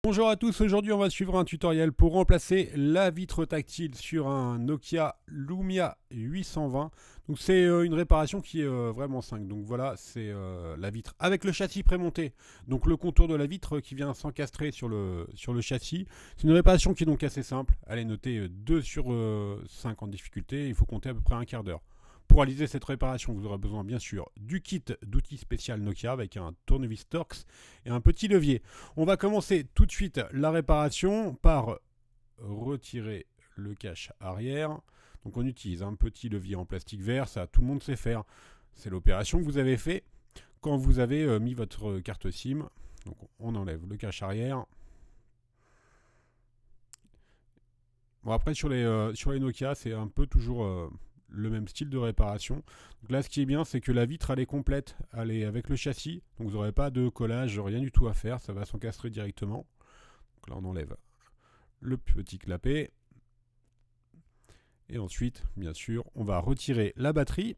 Bonjour à tous, aujourd'hui on va suivre un tutoriel pour remplacer la vitre tactile sur un Nokia Lumia 820. Donc c'est une réparation qui est vraiment simple. Donc voilà, c'est la vitre avec le châssis prémonté. Donc le contour de la vitre qui vient s'encastrer sur le châssis. C'est une réparation qui est donc assez simple. Elle est notée 2 sur 5 en difficulté. Il faut compter à peu près un quart d'heure. Pour réaliser cette réparation, vous aurez besoin bien sûr du kit d'outils spécial Nokia avec un tournevis Torx et un petit levier. On va commencer tout de suite la réparation par retirer le cache arrière. Donc on utilise un petit levier en plastique vert, ça tout le monde sait faire. C'est l'opération que vous avez fait quand vous avez mis votre carte SIM. Donc on enlève le cache arrière. Bon après sur les Nokia c'est un peu toujours le même style de réparation. Donc là, ce qui est bien, c'est que la vitre, elle est complète, elle est avec le châssis, donc vous n'aurez pas de collage, rien du tout à faire, ça va s'encastrer directement. Donc là, on enlève le petit clapet. Et ensuite, bien sûr, on va retirer la batterie.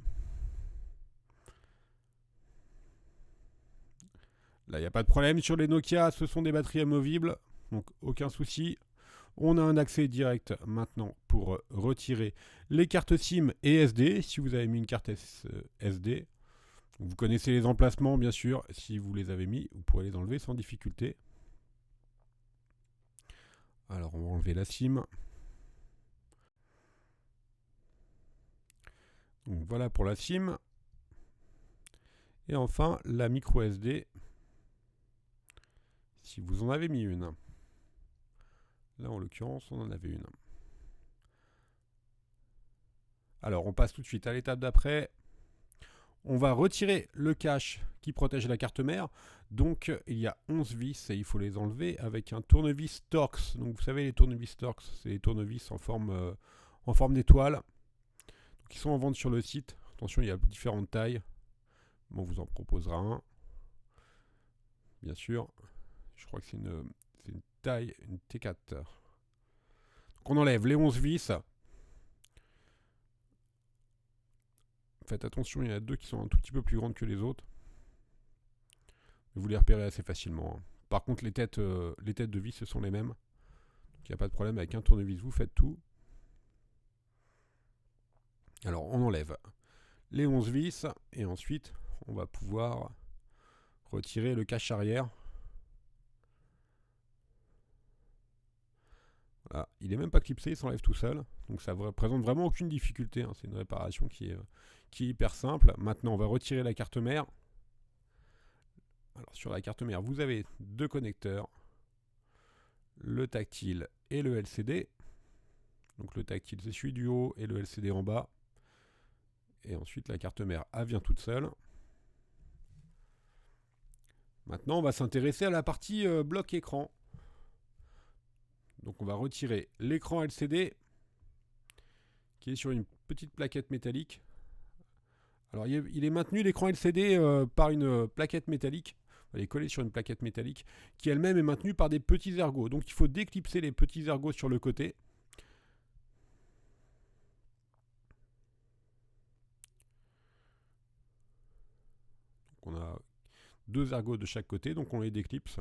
Là, il n'y a pas de problème sur les Nokia, ce sont des batteries amovibles, donc aucun souci. On a un accès direct maintenant pour retirer les cartes SIM et SD, si vous avez mis une carte SD. Vous connaissez les emplacements, bien sûr. Si vous les avez mis, vous pourrez les enlever sans difficulté. Alors, on va enlever la SIM. Donc, voilà pour la SIM. Et enfin, la micro SD. Si vous en avez mis une. Là, en l'occurrence, on en avait une. Alors, on passe tout de suite à l'étape d'après. On va retirer le cache qui protège la carte mère. Donc, il y a 11 vis et il faut les enlever avec un tournevis Torx. Donc, vous savez, les tournevis Torx, c'est les tournevis en forme d'étoile. Qui sont en vente sur le site. Attention, il y a différentes tailles. Bon, on vous en proposera un. Bien sûr. Je crois que c'est une taille, une T4. Donc on enlève les 11 vis. Faites attention, il y en a deux qui sont un tout petit peu plus grandes que les autres. Vous les repérez assez facilement. Par contre, les têtes de vis, ce sont les mêmes. Donc il n'y a pas de problème avec un tournevis, vous faites tout. Alors on enlève les 11 vis et ensuite on va pouvoir retirer le cache arrière. Voilà. Il n'est même pas clipsé, il s'enlève tout seul. Donc ça ne présente vraiment aucune difficulté. Hein. C'est une réparation qui est hyper simple. Maintenant, on va retirer la carte mère. Alors sur la carte mère, vous avez deux connecteurs. Le tactile et le LCD. Donc le tactile, c'est celui du haut et le LCD en bas. Et ensuite, la carte mère, elle vient toute seule. Maintenant, on va s'intéresser à la partie bloc écran. Donc on va retirer l'écran LCD qui est sur une petite plaquette métallique. Alors il est maintenu l'écran LCD par une plaquette métallique. Elle est collée sur une plaquette métallique qui elle-même est maintenue par des petits ergots. Donc il faut déclipser les petits ergots sur le côté. Donc on a deux ergots de chaque côté, donc on les déclipse.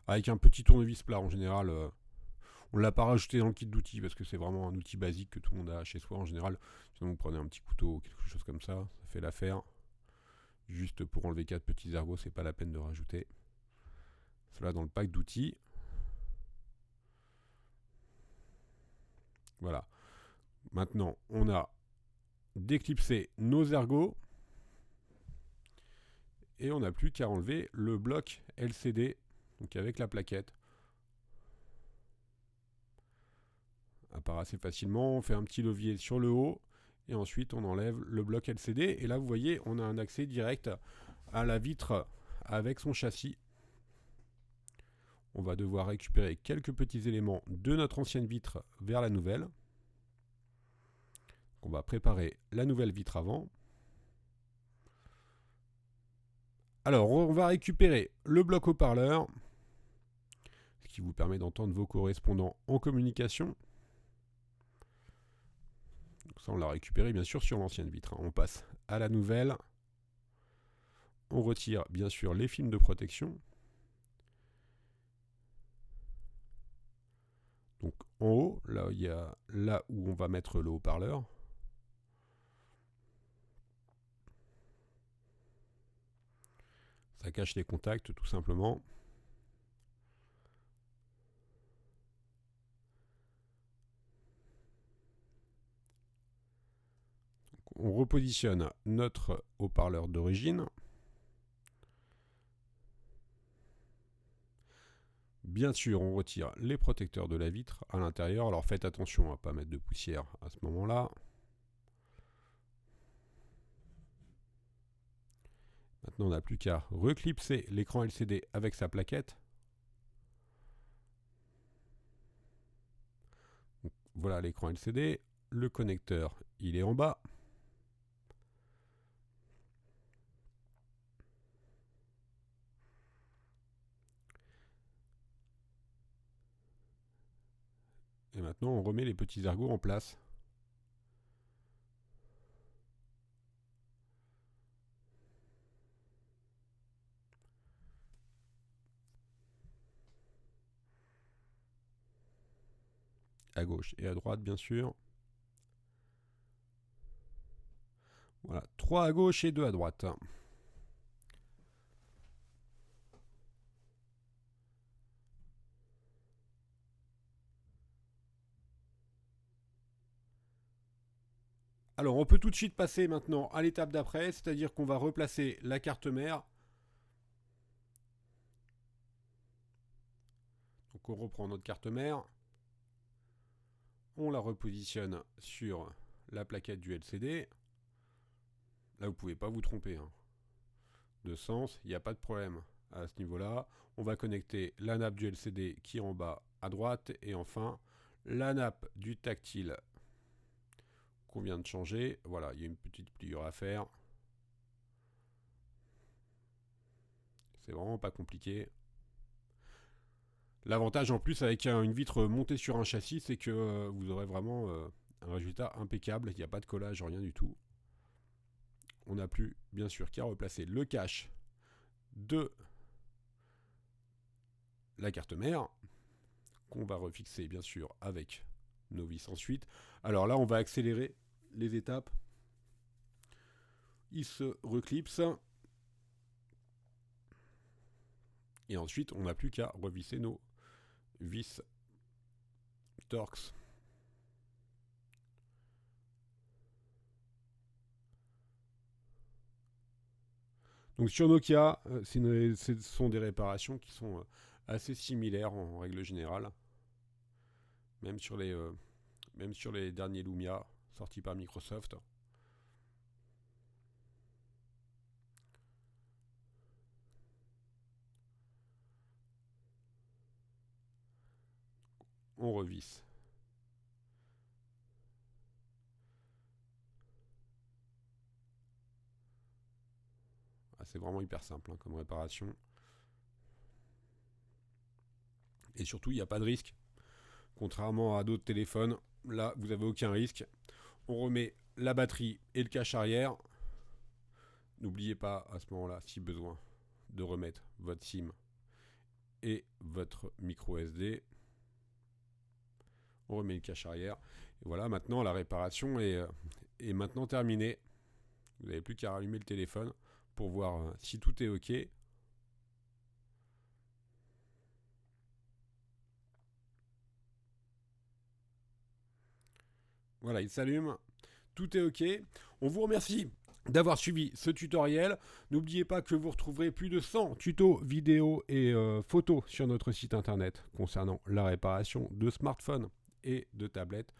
Avec un petit tournevis plat en général. On ne l'a pas rajouté dans le kit d'outils parce que c'est vraiment un outil basique que tout le monde a chez soi en général. Sinon vous prenez un petit couteau ou quelque chose comme ça fait l'affaire. Juste pour enlever 4 petits ergots, c'est pas la peine de rajouter. Cela dans le pack d'outils. Voilà. Maintenant, on a déclipsé nos ergots. Et on n'a plus qu'à enlever le bloc LCD, donc avec la plaquette. Ça part assez facilement, on fait un petit levier sur le haut, et ensuite on enlève le bloc LCD. Et là, vous voyez, on a un accès direct à la vitre avec son châssis. On va devoir récupérer quelques petits éléments de notre ancienne vitre vers la nouvelle. On va préparer la nouvelle vitre avant. Alors, on va récupérer le bloc haut-parleur, ce qui vous permet d'entendre vos correspondants en communication. Donc ça, on l'a récupéré bien sûr sur l'ancienne vitre. On passe à la nouvelle. On retire bien sûr les films de protection. en haut, là où on va mettre le haut-parleur. Ça cache les contacts tout simplement. On repositionne notre haut-parleur d'origine. Bien sûr, on retire les protecteurs de la vitre à l'intérieur. Alors faites attention à ne pas mettre de poussière à ce moment-là. Maintenant, on n'a plus qu'à reclipser l'écran LCD avec sa plaquette. Donc, voilà l'écran LCD. Le connecteur, il est en bas. Et maintenant, on remet les petits ergots en place. À gauche et à droite, bien sûr. Voilà, 3 à gauche et 2 à droite. Alors, on peut tout de suite passer maintenant à l'étape d'après, c'est-à-dire qu'on va replacer la carte mère. Donc, on reprend notre carte mère. On la repositionne sur la plaquette du LCD. Là, vous ne pouvez pas vous tromper. De sens, il n'y a pas de problème à ce niveau-là. On va connecter la nappe du LCD qui est en bas à droite. Et enfin, la nappe du tactile qu'on vient de changer. Voilà, il y a une petite pliure à faire. C'est vraiment pas compliqué. L'avantage en plus avec une vitre montée sur un châssis, c'est que vous aurez vraiment un résultat impeccable. Il n'y a pas de collage, rien du tout. On n'a plus, bien sûr, qu'à replacer le cache de la carte mère, qu'on va refixer, bien sûr, avec nos vis ensuite. Alors là, on va accélérer les étapes. Il se reclipse. Et ensuite, on n'a plus qu'à revisser nos vis Torx. Donc sur Nokia, ce sont des réparations qui sont assez similaires en règle générale. Même sur les derniers Lumia sortis par Microsoft. On revisse. C'est vraiment hyper simple comme réparation. Et surtout, il n'y a pas de risque. Contrairement à d'autres téléphones, là, vous n'avez aucun risque. On remet la batterie et le cache arrière. N'oubliez pas à ce moment-là, si besoin, de remettre votre SIM et votre micro SD. On remet le cache arrière. Et voilà, maintenant, la réparation est maintenant terminée. Vous n'avez plus qu'à rallumer le téléphone pour voir si tout est OK. Voilà, il s'allume. Tout est OK. On vous remercie d'avoir suivi ce tutoriel. N'oubliez pas que vous retrouverez plus de 100 tutos, vidéos et photos sur notre site internet concernant la réparation de smartphones et de tablettes.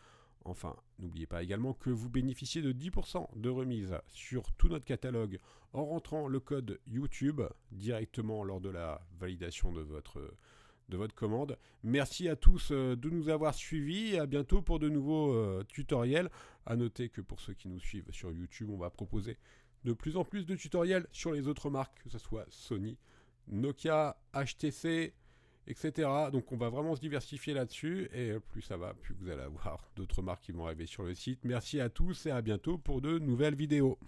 Enfin, n'oubliez pas également que vous bénéficiez de 10% de remise sur tout notre catalogue en rentrant le code YouTube directement lors de la validation de votre commande. Merci à tous de nous avoir suivis et à bientôt pour de nouveaux tutoriels. À noter que pour ceux qui nous suivent sur YouTube, on va proposer de plus en plus de tutoriels sur les autres marques, que ce soit Sony, Nokia, HTC, etc. Donc on va vraiment se diversifier là-dessus et plus ça va, plus vous allez avoir d'autres marques qui vont arriver sur le site. Merci à tous et à bientôt pour de nouvelles vidéos.